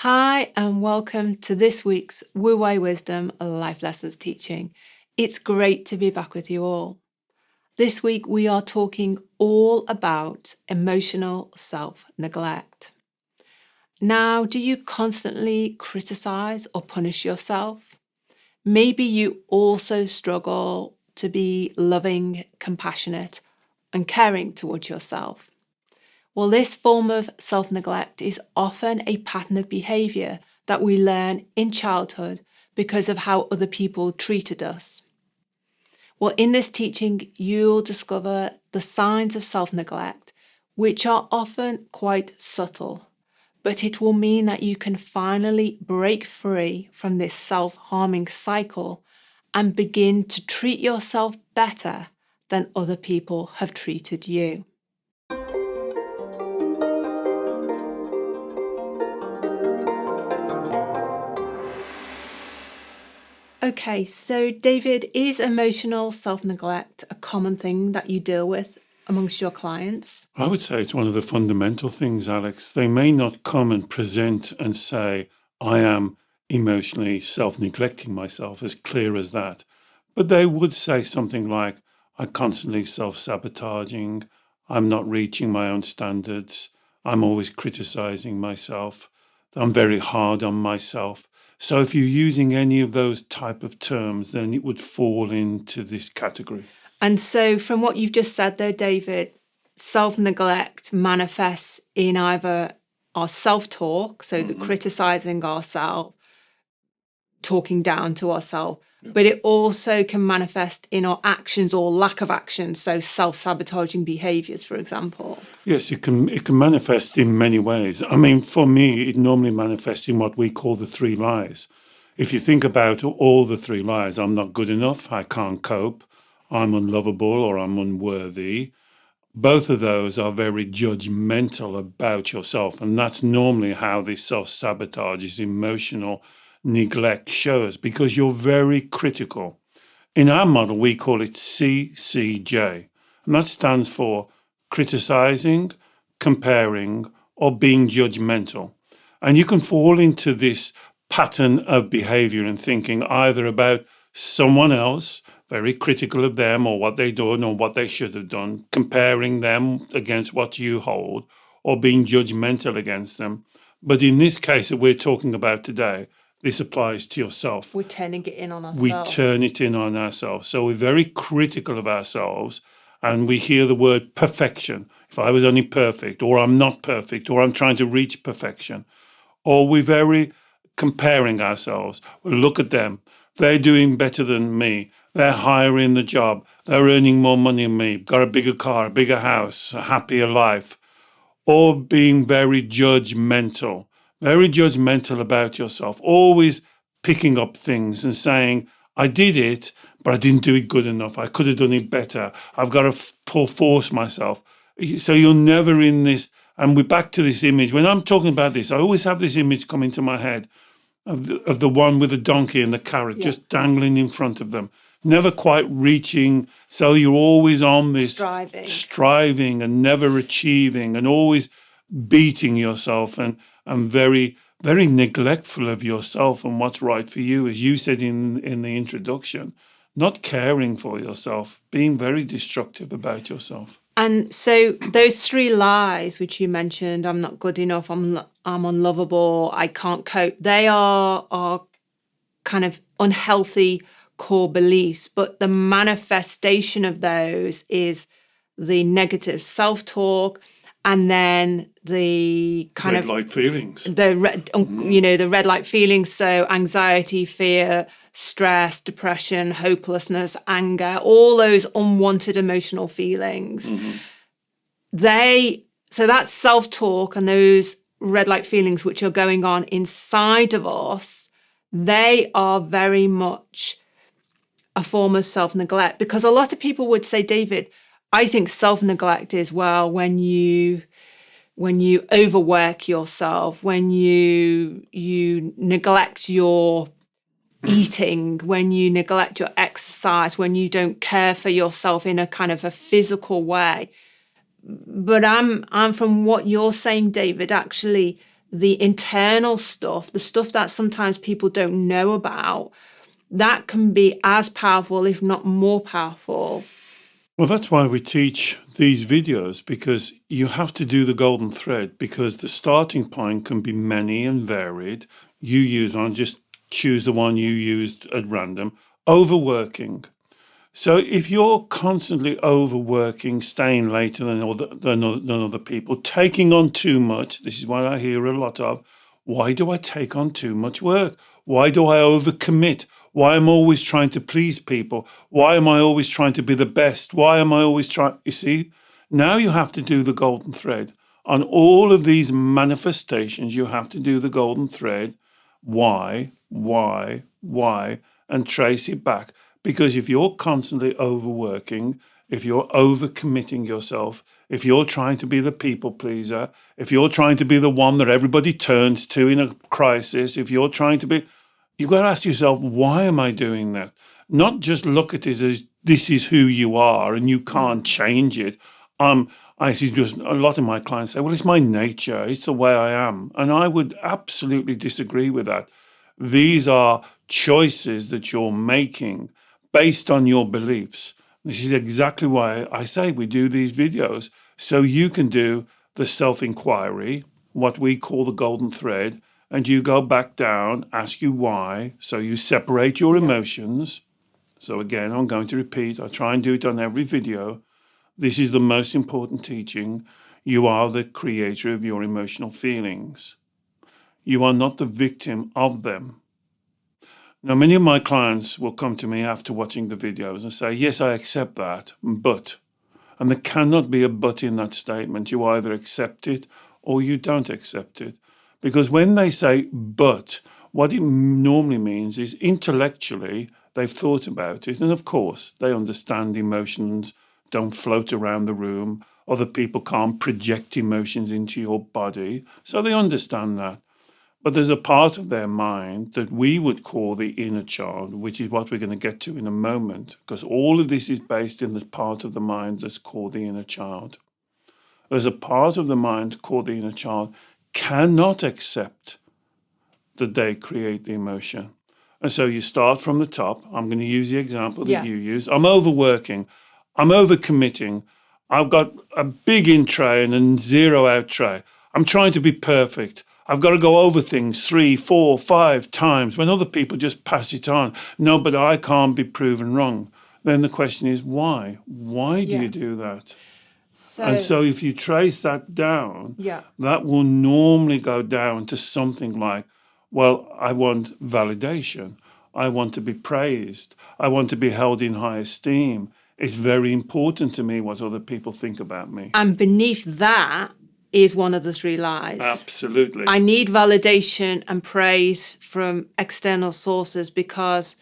Hi, and welcome to this week's Wu Wei Wisdom Life Lessons teaching. It's great to be back with you all. This week, we are talking all about emotional self-neglect. Now, do you constantly criticize or punish yourself? Maybe you also struggle to be loving, compassionate, and caring towards yourself. Well, this form of self-neglect is often a pattern of behaviour that we learn in childhood because of how other people treated us. Well, in this teaching, you'll discover the signs of self-neglect, which are often quite subtle, but it will mean that you can finally break free from this self-harming cycle and begin to treat yourself better than other people have treated you. Okay, so David, is emotional self-neglect a common thing that you deal with amongst your clients? I would say it's one of the fundamental things, Alex. They may not come and present and say, I am emotionally self-neglecting myself, as clear as that. But they would say something like, I'm constantly self-sabotaging, I'm not reaching my own standards, I'm always criticizing myself, I'm very hard on myself. So if you're using any of those type of terms, then it would fall into this category. And so from what you've just said there, David, self-neglect manifests in either our self-talk, so the criticizing ourselves, talking down to ourselves, but it also can manifest in our actions or lack of action, so self-sabotaging behaviours, for example. Yes, it can manifest in many ways. I mean, for me, it normally manifests in what we call the three lies. If you think about all the three lies, I'm not good enough, I can't cope, I'm unlovable or I'm unworthy. Both of those are very judgmental about yourself. And that's normally how this self-sabotage, this emotional neglect shows, because you're very critical. In our model, we call it CCJ, and that stands for criticizing, comparing, or being judgmental. And you can fall into this pattern of behavior and thinking either about someone else, very critical of them or what they've done or what they should have done, comparing them against what you hold, or being judgmental against them. But in this case that we're talking about today, this applies to yourself. We're turning it in on ourselves. We turn it in on ourselves. So we're very critical of ourselves, and we hear the word perfection. If I was only perfect, or I'm not perfect, or I'm trying to reach perfection. Or we're very comparing ourselves. Well, look at them. They're doing better than me. They're higher in the job. They're earning more money than me. Got a bigger car, a bigger house, a happier life. Or being very judgmental about yourself, always picking up things and saying, I did it, but I didn't do it good enough. I could have done it better. I've got to force myself. So you're never in this. And we're back to this image. When I'm talking about this, I always have this image come into my head of the one with the donkey and the carrot just dangling in front of them, never quite reaching. So you're always on this striving and never achieving and always beating yourself and very, very neglectful of yourself and what's right for you, as you said in the introduction, not caring for yourself, being very destructive about yourself. And so those three lies, which you mentioned, I'm not good enough, I'm unlovable, I can't cope, they are kind of unhealthy core beliefs. But the manifestation of those is the negative self-talk, and then the kind red light feelings. The red light feelings. So anxiety, fear, stress, depression, hopelessness, anger, all those unwanted emotional feelings. So that's self-talk, and those red light feelings which are going on inside of us, they are very much a form of self-neglect. Because a lot of people would say, David, I think self-neglect is, well, when you overwork yourself, when you neglect your eating, when you neglect your exercise, when you don't care for yourself in a kind of a physical way. But I'm from what you're saying, David, actually, the internal stuff, the stuff that sometimes people don't know about, that can be as powerful, if not more powerful. Well, that's why we teach these videos, because you have to do the golden thread, because the starting point can be many and varied. You use one, just choose the one you used at random. Overworking. So if you're constantly overworking, staying later than other people, taking on too much, this is what I hear a lot of. Why do I take on too much work? Why do I overcommit? Why am I always trying to please people? Why am I always trying to be the best? Why am I always trying? You see, now you have to do the golden thread. On all of these manifestations, you have to do the golden thread. Why, and trace it back. Because if you're constantly overworking, if you're overcommitting yourself, if you're trying to be the people pleaser, if you're trying to be the one that everybody turns to in a crisis, if you're trying to be, you've got to ask yourself, why am I doing that? Not just look at it as this is who you are and you can't change it. I see just a lot of my clients say, well, it's my nature, it's the way I am. And I would absolutely disagree with that. These are choices that you're making based on your beliefs. This is exactly why I say we do these videos, so you can do the self-inquiry, what we call the golden thread, and you go back down, ask you why, so you separate your emotions. So again, I'm going to repeat, I try and do it on every video. This is the most important teaching. You are the creator of your emotional feelings. You are not the victim of them. Now, many of my clients will come to me after watching the videos and say, yes, I accept that, but, and there cannot be a but in that statement. You either accept it or you don't accept it. Because when they say but, what it normally means is intellectually they've thought about it. And of course, they understand emotions don't float around the room. Other people can't project emotions into your body. So they understand that. But there's a part of their mind that we would call the inner child, which is what we're going to get to in a moment, because all of this is based in the part of the mind that's called the inner child. There's a part of the mind called the inner child cannot accept that they create the emotion. And so you start from the top. I'm going to use the example that you use. I'm overworking. I'm overcommitting. I've got a big in tray and a zero out tray. I'm trying to be perfect. I've got to go over things 3, 4, 5 times when other people just pass it on. No, but I can't be proven wrong. Then the question is, why? Why do you do that? And so if you trace that down, that will normally go down to something like, well, I want validation. I want to be praised. I want to be held in high esteem. It's very important to me what other people think about me. And beneath that is one of the 3 lies. Absolutely. I need validation and praise from external sources because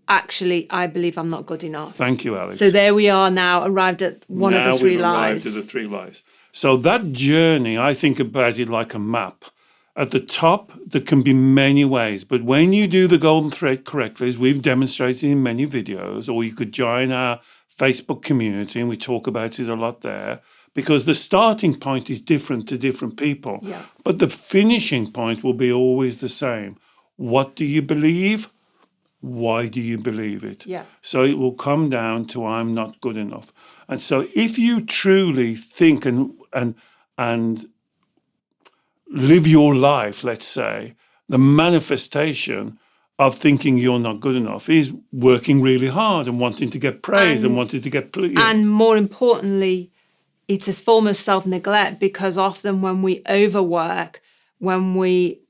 actually I believe I'm not good enough. Thank you, Alex. So there we are now, arrived at one of the 3 lies. Arrived at the 3 lies. So that journey, I think about it like a map. At the top, there can be many ways, but when you do the golden thread correctly, as we've demonstrated in many videos, or you could join our Facebook community, and we talk about it a lot there, because the starting point is different to different people. But the finishing point will be always the same. What do you believe? Why do you believe it? So it will come down to I'm not good enough. And so if you truly think and live your life, let's say, the manifestation of thinking you're not good enough is working really hard and wanting to get praise and wanting to get pleased. And more importantly, it's a form of self-neglect, because often when we overwork, when we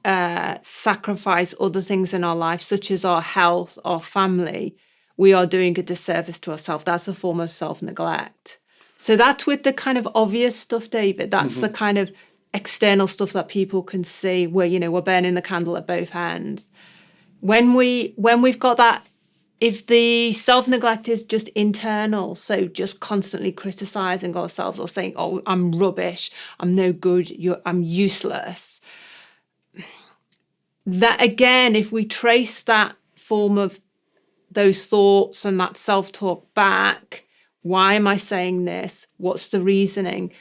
sacrifice other things in our life, such as our health, our family, we are doing a disservice to ourselves. That's a form of self-neglect. So that's with the kind of obvious stuff, David. That's the kind of external stuff that people can see, where, you know, we're burning the candle at both ends. When we've got that, if the self-neglect is just internal, so just constantly criticizing ourselves or saying, oh, I'm rubbish, I'm no good, I'm useless. That again, if we trace that form of those thoughts and that self-talk back, why am I saying this? What's the reasoning?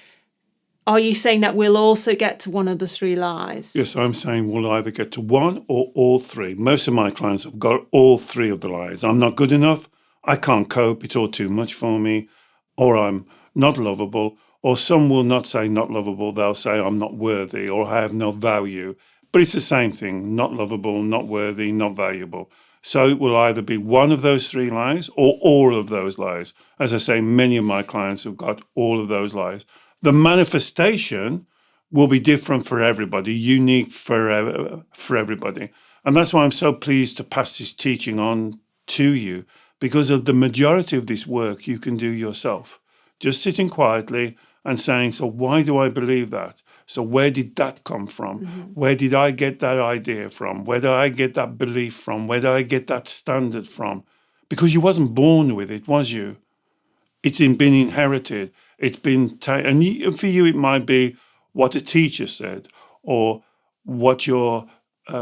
Are you saying that we'll also get to one of the three lies? Yes, I'm saying we'll either get to one or all three. Most of my clients have got all three of the lies. I'm not good enough. I can't cope. It's all too much for me. Or I'm not lovable. Or some will not say not lovable. They'll say I'm not worthy or I have no value. But it's the same thing. Not lovable, not worthy, not valuable. So it will either be one of those three lies or all of those lies. As I say, many of my clients have got all of those lies. The manifestation will be different for everybody, unique for everybody. And that's why I'm so pleased to pass this teaching on to you, because of the majority of this work you can do yourself. Just sitting quietly and saying, so why do I believe that? So where did that come from? Where did I get that idea from? Where did I get that belief from? Where did I get that standard from? Because you wasn't born with it, was you? It's been inherited. It's been and for you it might be what a teacher said, or what your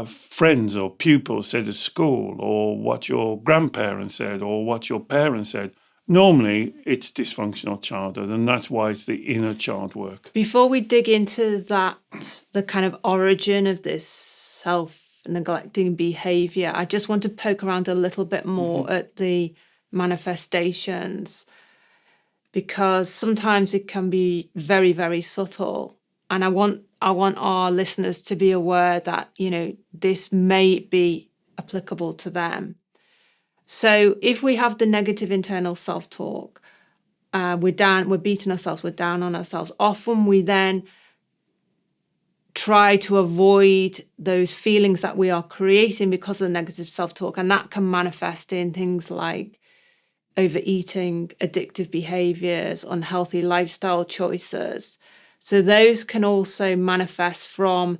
friends or pupils said at school, or what your grandparents said, or what your parents said. Normally, it's dysfunctional childhood, and that's why it's the inner child work. Before we dig into that, the kind of origin of this self-neglecting behaviour, I just want to poke around a little bit more at the manifestations, because sometimes it can be very, very subtle. And I want our listeners to be aware that, this may be applicable to them. So if we have the negative internal self-talk, we're beating ourselves, we're down on ourselves. Often we then try to avoid those feelings that we are creating because of the negative self-talk. And that can manifest in things like overeating, addictive behaviors, unhealthy lifestyle choices. So those can also manifest from,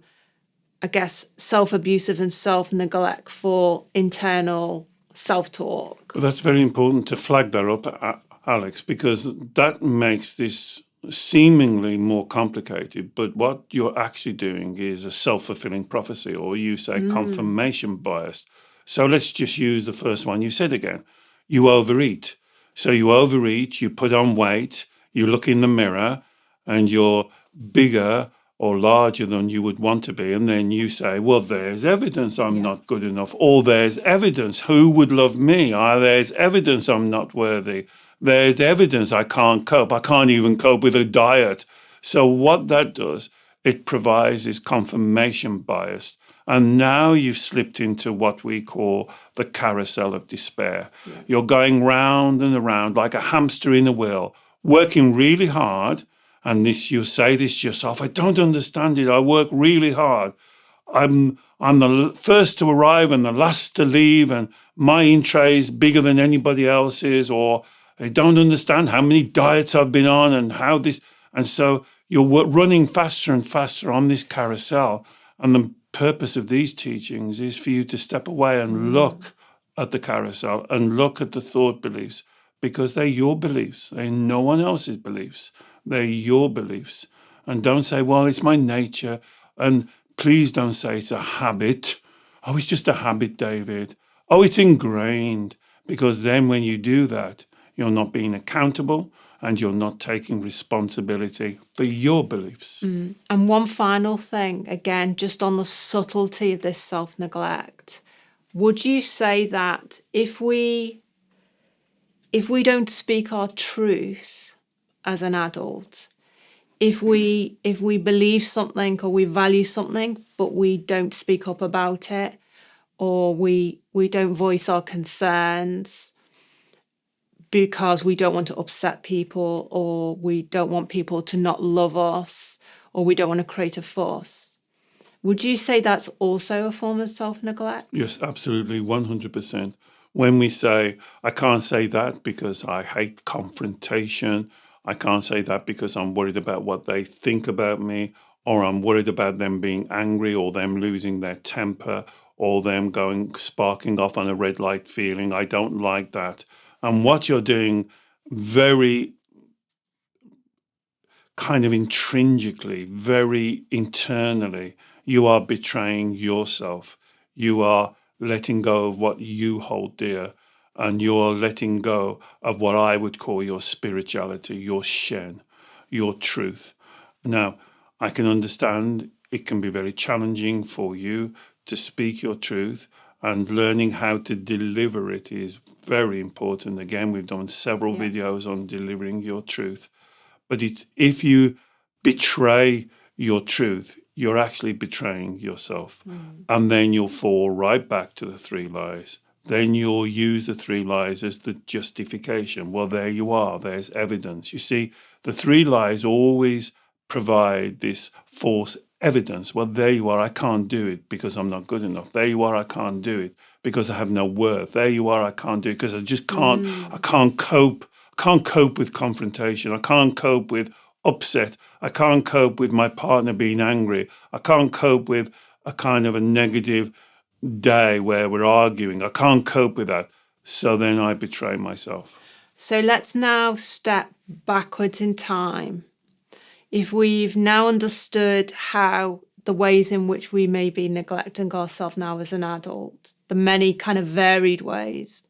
I guess, self-abusive and self-neglectful internal self-talk. That's very important to flag that up, Alex, because that makes this seemingly more complicated. But what you're actually doing is a self-fulfilling prophecy, or you say confirmation bias. So let's just use the first one you said again. You overeat. So you overeat, you put on weight, you look in the mirror, and you're bigger or larger than you would want to be. And then you say, well, there's evidence I'm not good enough. Or there's evidence who would love me. There's evidence I'm not worthy. There's evidence I can't cope. I can't even cope with a diet. So what that does, it provides this confirmation bias. And now you've slipped into what we call the carousel of despair. Yeah. You're going round and around like a hamster in a wheel, working really hard. And you say this to yourself, I don't understand it. I work really hard. I'm the first to arrive and the last to leave, and my in tray is bigger than anybody else's, or I don't understand how many diets I've been on and how this. And so you're running faster and faster on this carousel. And the purpose of these teachings is for you to step away and look at the carousel and look at the thought beliefs, because they're your beliefs. They're no one else's beliefs. They're your beliefs. And don't say, well, it's my nature. And please don't say it's a habit. Oh, it's just a habit, David. Oh, it's ingrained. Because then when you do that, you're not being accountable and you're not taking responsibility for your beliefs. And one final thing, again, just on the subtlety of this self-neglect. Would you say that if we don't speak our truth as an adult, if we believe something or we value something, but we don't speak up about it, or we don't voice our concerns because we don't want to upset people, or we don't want people to not love us, or we don't want to create a fuss, would you say that's also a form of self-neglect? Yes, absolutely, 100%. When we say, I can't say that because I hate confrontation, I can't say that because I'm worried about what they think about me, or I'm worried about them being angry, or them losing their temper, or them sparking off on a red light feeling, I don't like that. And what you're doing very kind of intrinsically, very internally, you are betraying yourself. You are letting go of what you hold dear, and you're letting go of what I would call your spirituality, your shen, your truth. Now, I can understand it can be very challenging for you to speak your truth, and learning how to deliver it is very important. Again, we've done several Yeah. videos on delivering your truth. But if you betray your truth, you're actually betraying yourself. And then you'll fall right back to the three lies. Then you'll use the three lies as the justification. Well, there you are. There's evidence. You see, the three lies always provide this false evidence. Well, there you are. I can't do it because I'm not good enough. There you are. I can't do it because I have no worth. There you are. I can't do it because I just can't. I can't cope. I can't cope with confrontation. I can't cope with upset. I can't cope with my partner being angry. I can't cope with a kind of a negative day where we're arguing. I can't cope with that. So then I betray myself. So let's now step backwards in time. If we've now understood how the ways in which we may be neglecting ourselves now as an adult, the many kind of varied ways,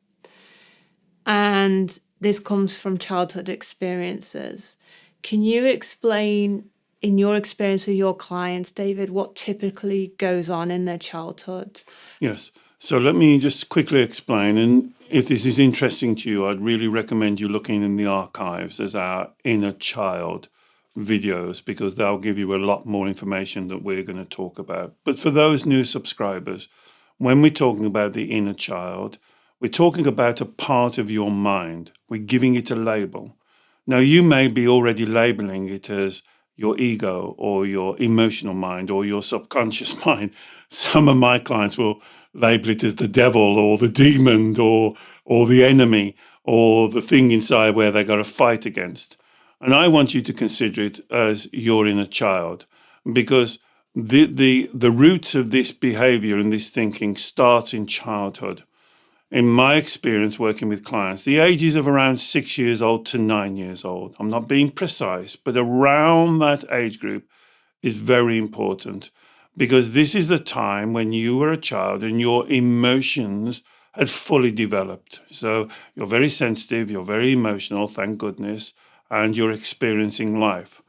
and this comes from childhood experiences, can you explain, in your experience with your clients, David, what typically goes on in their childhood? Yes. So let me just quickly explain. And if this is interesting to you, I'd really recommend you looking in the archives as our inner child videos, because they'll give you a lot more information that we're going to talk about. But for those new subscribers, when we're talking about the inner child, we're talking about a part of your mind. We're giving it a label. Now, you may be already labeling it as your ego or your emotional mind or your subconscious mind. Some of my clients will label it as the devil or the demon or the enemy or the thing inside where they got to fight against. And I want you to consider it as your inner child, because the roots of this behavior and this thinking starts in childhood. In my experience working with clients, the ages of around 6 years old to 9 years old, I'm not being precise, but around that age group is very important, because this is the time when you were a child and your emotions had fully developed. So you're very sensitive, you're very emotional, thank goodness, and you're experiencing life.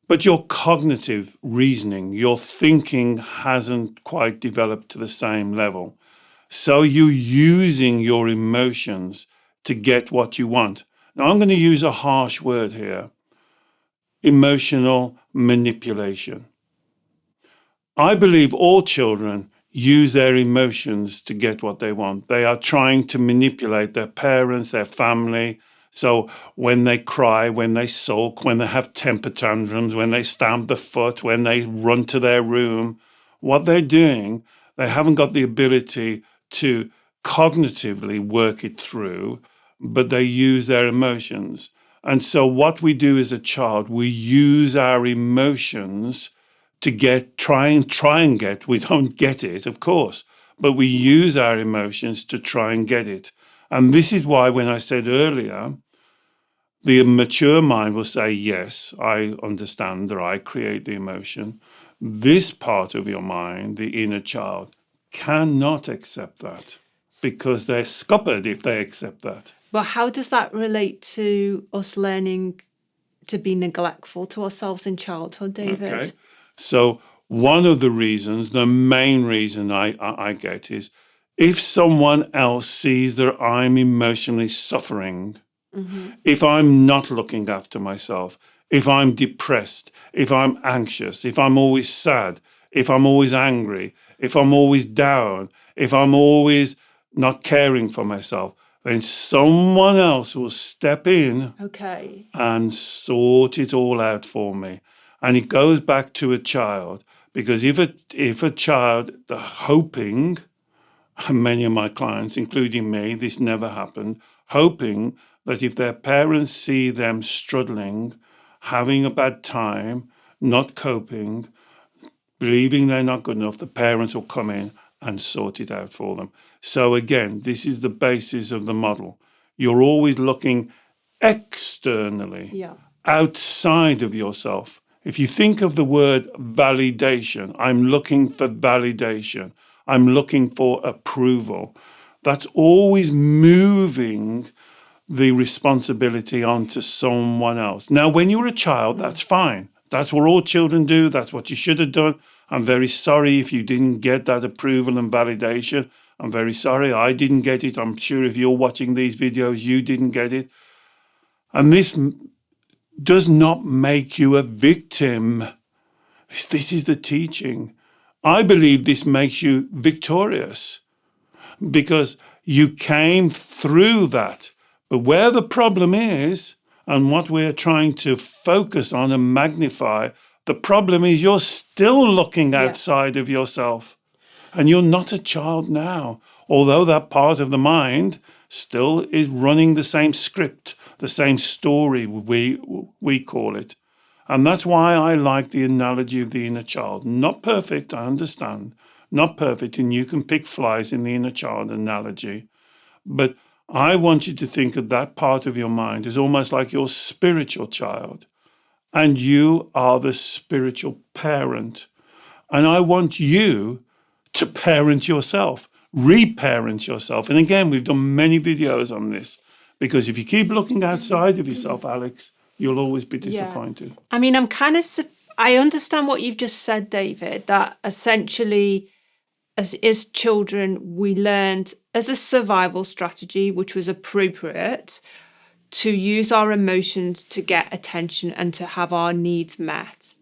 But your cognitive reasoning, your thinking hasn't quite developed to the same level. So you're using your emotions to get what you want. Now, I'm going to use a harsh word here: emotional manipulation. I believe all children use their emotions to get what they want. They are trying to manipulate their parents, their family. So when they cry, when they sulk, when they have temper tantrums, when they stamp the foot, when they run to their room, what they're doing, they haven't got the ability to cognitively work it through, but they use their emotions. And so what we do as a child, we use our emotions to try and get, we don't get it, of course, but we use our emotions to try and get it. And this is why when I said earlier, the mature mind will say, yes, I understand that I create the emotion. This part of your mind, the inner child, cannot accept that, because they're scuppered if they accept that. But how does that relate to us learning to be neglectful to ourselves in childhood, David? Okay. So one of the reasons, the main reason I get is, if someone else sees that I'm emotionally suffering, if I'm not looking after myself, if I'm depressed, if I'm anxious, if I'm always sad, if I'm always angry, if I'm always down, if I'm always not caring for myself, then someone else will step in and sort it all out for me. And it goes back to a child, because if a child, hoping, and many of my clients, including me, this never happened, hoping that if their parents see them struggling, having a bad time, not coping, believing they're not good enough, the parents will come in and sort it out for them. So again, this is the basis of the model. You're always looking externally, outside of yourself. If you think of the word validation, I'm looking for validation, I'm looking for approval, that's always moving the responsibility onto someone else. Now, when you're a child, that's fine. That's what all children do. That's what you should have done. I'm very sorry if you didn't get that approval and validation. I'm very sorry I didn't get it. I'm sure if you're watching these videos, you didn't get it. And this does not make you a victim. This is the teaching. I believe this makes you victorious because you came through that. But where the problem is, and what we're trying to focus on and magnify, the problem is you're still looking outside of yourself. And you're not a child now, although that part of the mind still is running the same script, the same story, we call it. And that's why I like the analogy of the inner child. Not perfect, I understand. Not perfect, and you can pick flies in the inner child analogy. But I want you to think of that part of your mind as almost like your spiritual child. And you are the spiritual parent. And I want you to parent yourself, reparent yourself. And again, we've done many videos on this, because if you keep looking outside of yourself, Alex, you'll always be disappointed. Yeah. I mean, I understand what you've just said, David, that essentially as children, we learned as a survival strategy, which was appropriate, to use our emotions to get attention and to have our needs met.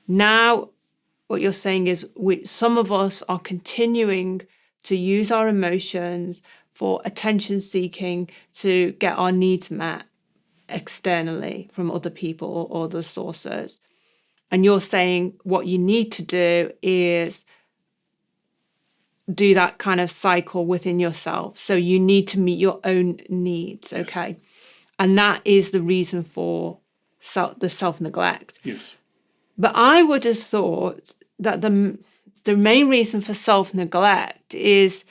Now, what you're saying is some of us are continuing to use our emotions for attention seeking to get our needs met externally from other people or other sources. And you're saying what you need to do is do that kind of cycle within yourself. So you need to meet your own needs, okay? And that is the reason for the self-neglect. Yes. But I would have thought that the main reason for self-neglect is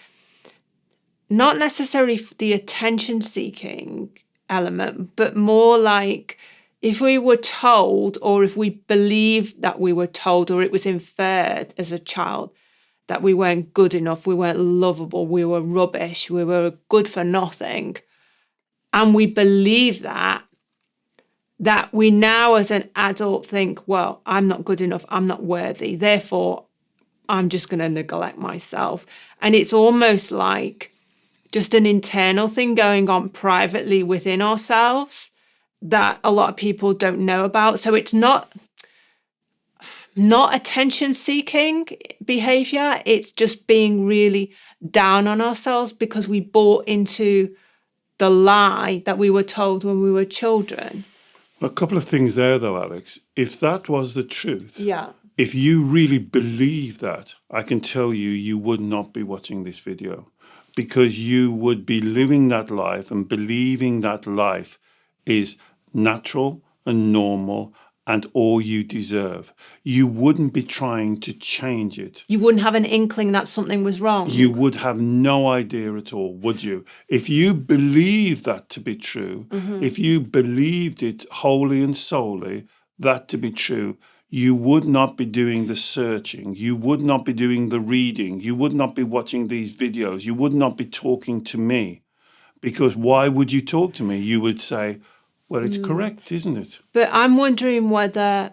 not necessarily the attention-seeking element, but more like if we were told, or if we believed that we were told, or it was inferred as a child that we weren't good enough, we weren't lovable, we were rubbish, we were good for nothing, and we believe that we now as an adult think, well, I'm not good enough, I'm not worthy, therefore I'm just going to neglect myself. And it's almost like just an internal thing going on privately within ourselves that a lot of people don't know about. So it's not attention-seeking behaviour, it's just being really down on ourselves because we bought into the lie that we were told when we were children. A couple of things there, though, Alex. If that was the truth, Yeah. if you really believe that, I can tell you, you would not be watching this video, because you would be living that life and believing that life is natural and normal and all you deserve. You wouldn't be trying to change it. You wouldn't have an inkling that something was wrong. You would have no idea at all, would you? If you believe that to be true, if you believed it wholly and solely, that to be true, you would not be doing the searching. You would not be doing the reading. You would not be watching these videos. You would not be talking to me. Because why would you talk to me? You would say, well, it's correct, isn't it? But I'm wondering whether,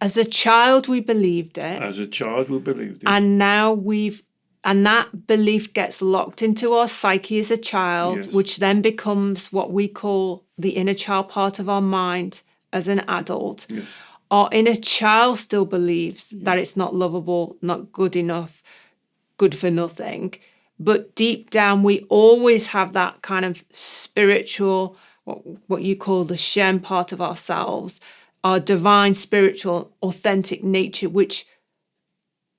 as a child, we believed it. As a child, we believed it. And now and that belief gets locked into our psyche as a child, Yes. which then becomes what we call the inner child part of our mind as an adult. Yes. Our inner child still believes that it's not lovable, not good enough, good for nothing. But deep down, we always have that kind of spiritual, what you call the Shem part of ourselves, our divine, spiritual, authentic nature, which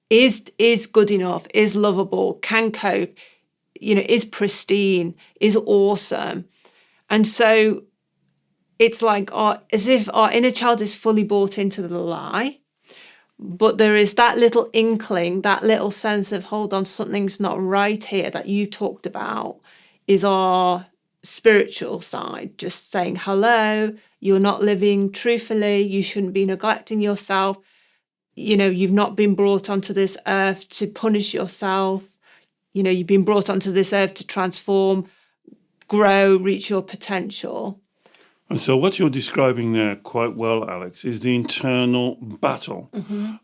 is good enough, is lovable, can cope, is pristine, is awesome. And so it's like as if our inner child is fully bought into the lie, but there is that little inkling, that little sense of, hold on, something's not right here that you talked about, is our spiritual side, just saying, hello, you're not living truthfully, you shouldn't be neglecting yourself. You've not been brought onto this earth to punish yourself. You've been brought onto this earth to transform, grow, reach your potential. And so what you're describing there quite well, Alex, is the internal battle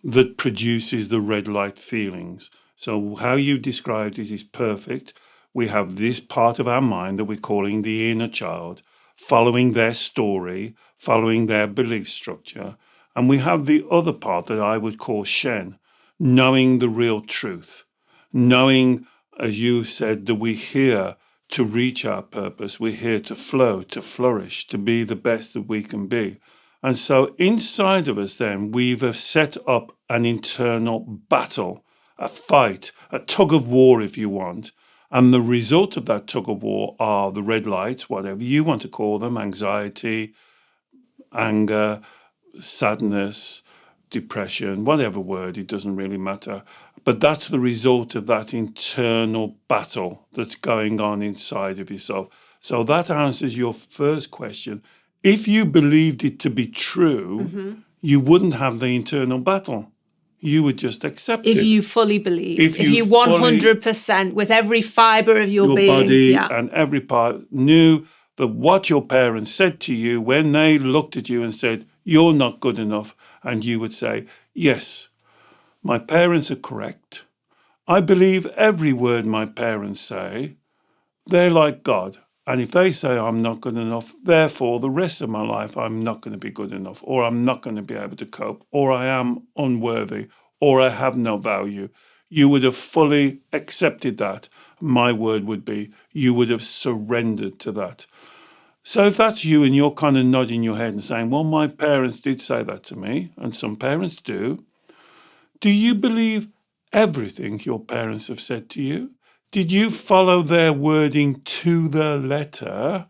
that produces the red light feelings. So how you described it is perfect. We have this part of our mind that we're calling the inner child, following their story, following their belief structure. And we have the other part that I would call Shen, knowing the real truth, knowing, as you said, that we're here to reach our purpose. We're here to flow, to flourish, to be the best that we can be. And so inside of us, then, we've set up an internal battle, a fight, a tug of war, if you want. And the result of that tug of war are the red lights, whatever you want to call them, anxiety, anger, sadness, depression, whatever word, it doesn't really matter. But that's the result of that internal battle that's going on inside of yourself. So that answers your first question. If you believed it to be true, you wouldn't have the internal battle. You would just accept If it. you fully believe, If if you you fully- 100% with every fibre of your being, body and every part knew that what your parents said to you when they looked at you and said, "You're not good enough," and you would say, "Yes, my parents are correct. I believe every word my parents say. They're like God. And if they say I'm not good enough, therefore the rest of my life I'm not going to be good enough, or I'm not going to be able to cope, or I am unworthy, or I have no value." You would have fully accepted that. My word would be, you would have surrendered to that. So if that's you and you're kind of nodding your head and saying, "Well, my parents did say that to me," and some parents do you believe everything your parents have said to you? Did you follow their wording to the letter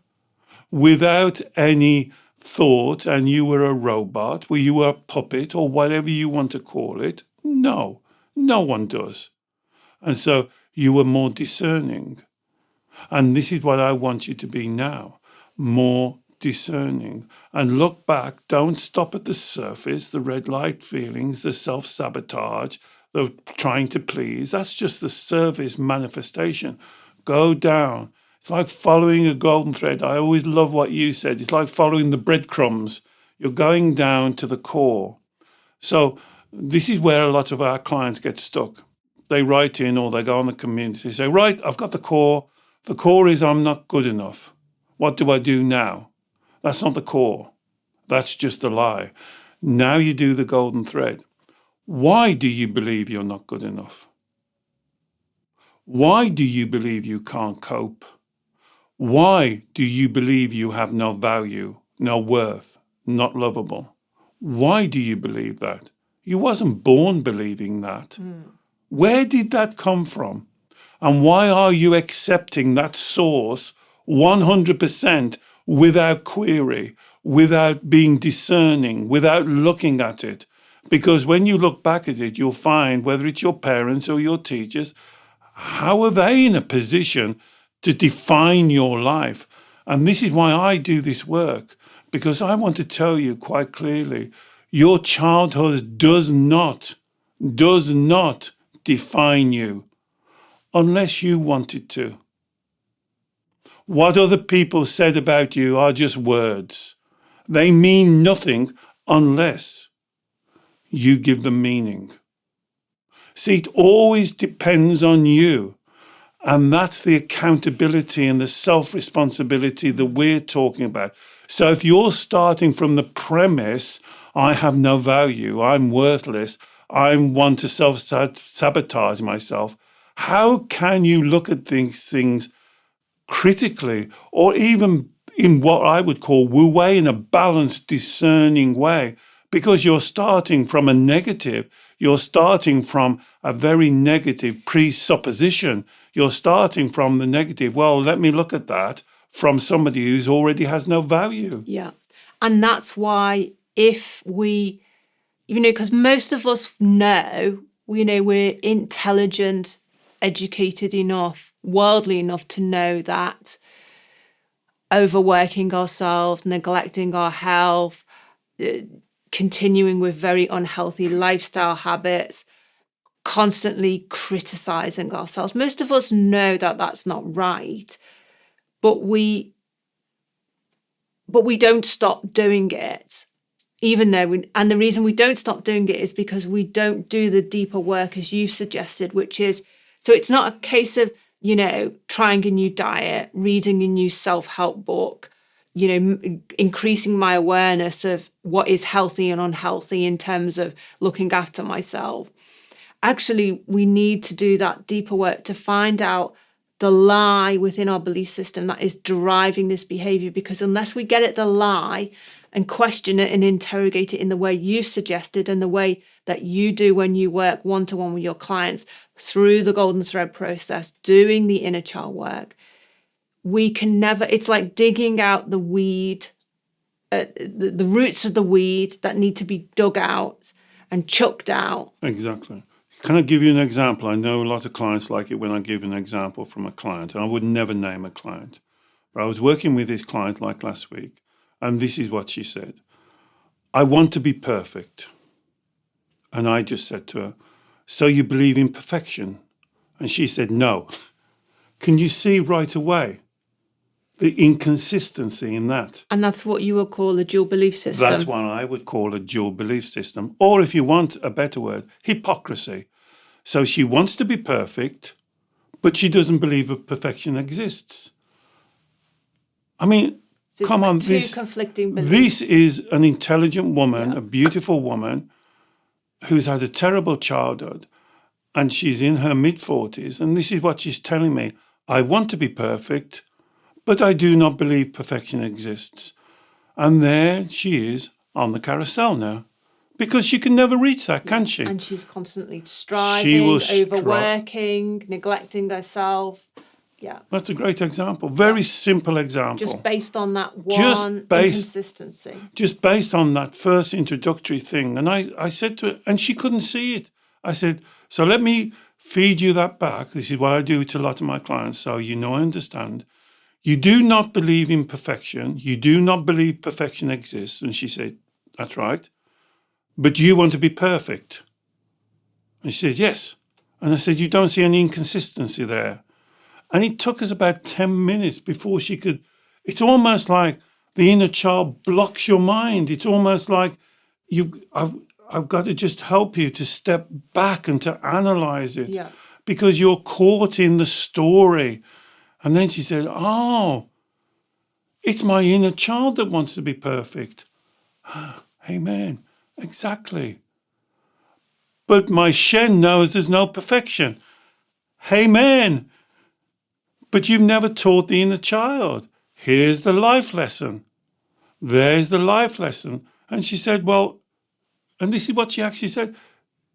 without any thought, and you were a robot, or you were a puppet, or whatever you want to call it? No, no one does. And so you were more discerning. And this is what I want you to be now, more discerning. And look back, don't stop at the surface, the red light feelings, the self-sabotage, the trying to please. That's just the surface manifestation. Go down. It's like following a golden thread. I always love what you said. It's like following the breadcrumbs. You're going down to the core. So this is where a lot of our clients get stuck. They write in or they go on the community, say, "Right, I've got the core. The core is I'm not good enough. What do I do now?" That's not the core. That's just a lie. Now you do the golden thread. Why do you believe you're not good enough? Why do you believe you can't cope? Why do you believe you have no value, no worth, not lovable? Why do you believe that? You wasn't born believing that. Where did that come from? And why are you accepting that source 100% without query, without being discerning, without looking at it? Because when you look back at it, you'll find, whether it's your parents or your teachers, how are they in a position to define your life? And this is why I do this work, because I want to tell you quite clearly, your childhood does not define you unless you want it to. What other people said about you are just words. They mean nothing unless you give them meaning. See, it always depends on you. And that's the accountability and the self-responsibility that we're talking about. So if you're starting from the premise, I have no value, I'm worthless, I want to self-sabotage myself, how can you look at these things critically, or even in what I would call wu wei, in a balanced, discerning way? Because you're starting from a negative, you're starting from a very negative presupposition. You're starting from the negative. Well, let me look at that from somebody who's already has no value. Yeah. And that's why if we, because most of us know, we're intelligent, educated enough, worldly enough to know that overworking ourselves, neglecting our health, continuing with very unhealthy lifestyle habits, constantly criticizing ourselves. Most of us know that that's not right, but but we don't stop doing it. Even though, and the reason we don't stop doing it is because we don't do the deeper work as you suggested, which is, so it's not a case of, trying a new diet, reading a new self-help book, increasing my awareness of what is healthy and unhealthy in terms of looking after myself. Actually, we need to do that deeper work to find out the lie within our belief system that is driving this behavior, because unless we get at the lie and question it and interrogate it in the way you suggested and the way that you do when you work one-to-one with your clients through the golden thread process, doing the inner child work, we can never, it's like digging out the weed, the roots of the weed that need to be dug out and chucked out. Exactly. Can I give you an example? I know a lot of clients like it when I give an example from a client. I would never name a client. But I was working with this client like last week, and this is what she said. I want to be perfect. And I just said to her, so you believe in perfection? And she said, no. Can you see right away the inconsistency in that? And that's what you would call a dual belief system. That's what I would call a dual belief system. Or if you want a better word, hypocrisy. So she wants to be perfect, but she doesn't believe that perfection exists. I mean, so come on. Two conflicting beliefs. This is an intelligent woman, a beautiful woman who's had a terrible childhood, and she's in her mid-40s. And this is what she's telling me. I want to be perfect, but I do not believe perfection exists. And there she is on the carousel now. Because she can never reach that, can she? And she's constantly striving, overworking, neglecting herself. Yeah. That's a great example. Very simple example. Just based on that one inconsistency. Just based on that first introductory thing. And I said to her, and she couldn't see it. I said, so let me feed you that back. This is what I do to a lot of my clients, so I understand. You do not believe in perfection. You do not believe perfection exists. And she said, that's right. But you want to be perfect. And she said, yes. And I said, you don't see any inconsistency there. And it took us about 10 minutes before she could. It's almost like the inner child blocks your mind. It's almost like I've got to just help you to step back and to analyze it. Yeah. Because you're caught in the story. And then she said, oh, it's my inner child that wants to be perfect. Amen. Exactly. But my Shen knows there's no perfection. Amen. But you've never taught the inner child. Here's the life lesson. There's the life lesson. And she said, well, and this is what she actually said,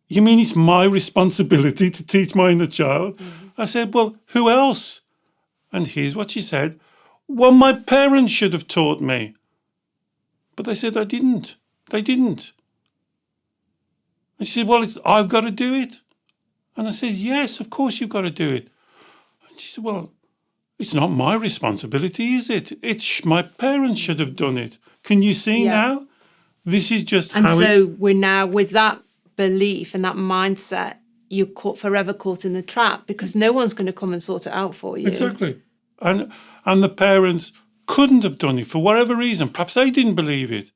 you mean it's my responsibility to teach my inner child? Mm-hmm. I said, well, who else? And here's what she said, well, my parents should have taught me. But they said, I didn't. They didn't. And she said, well, I've got to do it. And I said, yes, of course you've got to do it. And she said, well, it's not my responsibility, is it? It's my parents should have done it. Can you see now? This is just and how. And so we're now with that belief and that mindset, you're forever caught in the trap because no one's going to come and sort it out for you. Exactly. And the parents couldn't have done it for whatever reason. Perhaps they didn't believe it.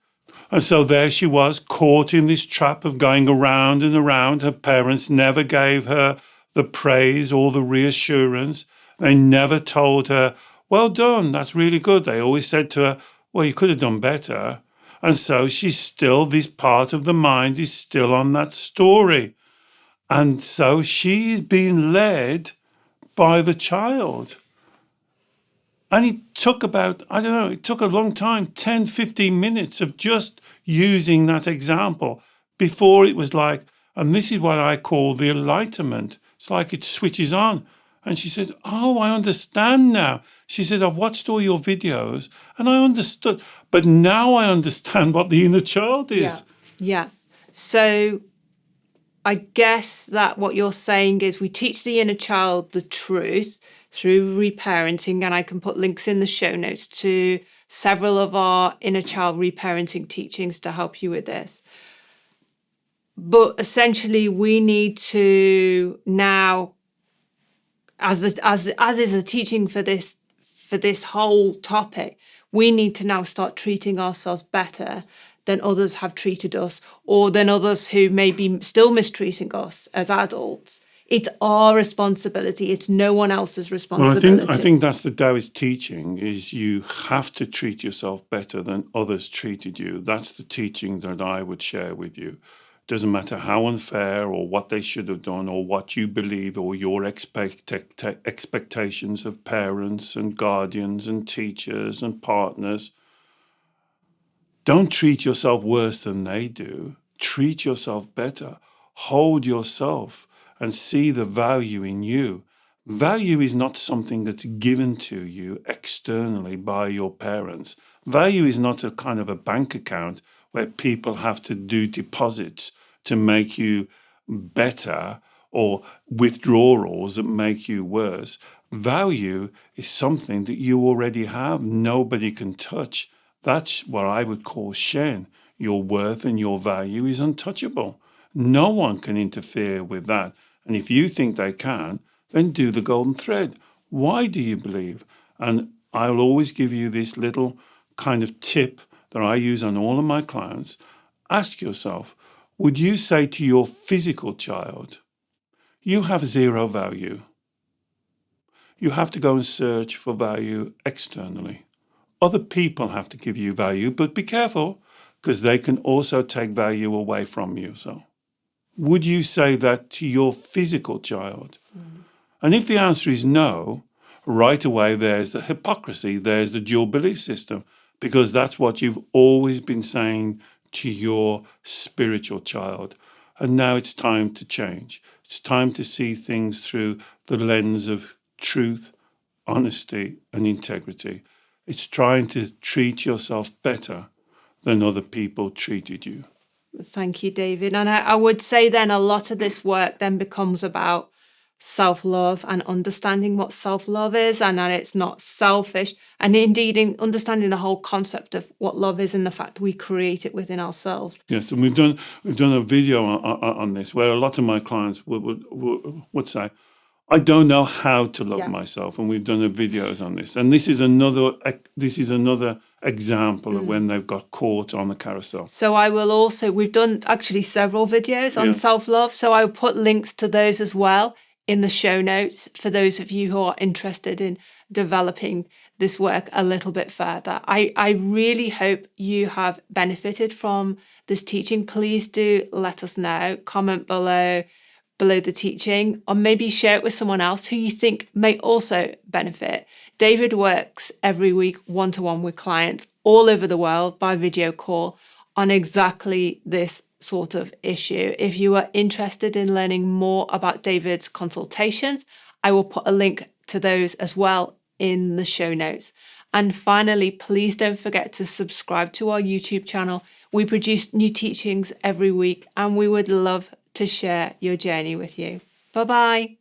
And so there she was, caught in this trap of going around and around. Her parents never gave her the praise or the reassurance. They never told her, well done, that's really good. They always said to her, well, you could have done better. And so she's still, this part of the mind is still on that story. And so she's being led by the child. And it took about, it took a long time, 10, 15 minutes of just using that example before it was like, and this is what I call the enlightenment. It's like it switches on. And she said, oh, I understand now. She said, I've watched all your videos and I understood. But now I understand what the inner child is. Yeah. So I guess that what you're saying is we teach the inner child the truth through reparenting. And I can put links in the show notes to several of our inner child reparenting teachings to help you with this. But essentially, we need to now, as is the teaching for this whole topic, we need to now start treating ourselves better than others have treated us, or than others who may be still mistreating us as adults. It's our responsibility. It's no one else's Well, responsibility. I think that's the Taoist teaching, is you have to treat yourself better than others treated you. That's the teaching that I would share with you. Doesn't matter how unfair or what they should have done or what you believe or your expectations of parents and guardians and teachers and partners. Don't treat yourself worse than they do. Treat yourself better. Hold yourself and see the value in you. Value is not something that's given to you externally by your parents. Value is not a kind of a bank account where people have to do deposits to make you better or withdrawals that make you worse. Value is something that you already have. Nobody can touch. That's what I would call Shen. Your worth and your value is untouchable. No one can interfere with that. And if you think they can, then do the golden thread. Why do you believe? And I'll always give you this little kind of tip that I use on all of my clients. Ask yourself, would you say to your physical child, you have zero value? You have to go and search for value externally. Other people have to give you value, but be careful because they can also take value away from you. So would you say that to your physical child? And if the answer is no, right away, there's the hypocrisy, there's the dual belief system, because that's what you've always been saying to your spiritual child. And now it's time to change. It's time to see things through the lens of truth, honesty, and integrity. It's trying to treat yourself better than other people treated you. Thank you, David. And I would say then a lot of this work then becomes about self-love and understanding what self-love is, and that it's not selfish, and indeed in understanding the whole concept of what love is and the fact we create it within ourselves. Yes, and we've done a video on this where a lot of my clients would say, I don't know how to love myself, and we've done videos on this. And this is another example of when they've got caught on the carousel. So I will also, we've done actually several videos on self-love, so I will put links to those as well in the show notes for those of you who are interested in developing this work a little bit further. I really hope you have benefited from this teaching. Please do let us know, comment below the teaching, or maybe share it with someone else who you think may also benefit. David works every week one-to-one with clients all over the world by video call on exactly this sort of issue. If you are interested in learning more about David's consultations, I will put a link to those as well in the show notes. And finally, please don't forget to subscribe to our YouTube channel. We produce new teachings every week, and we would love to share your journey with you. Bye-bye.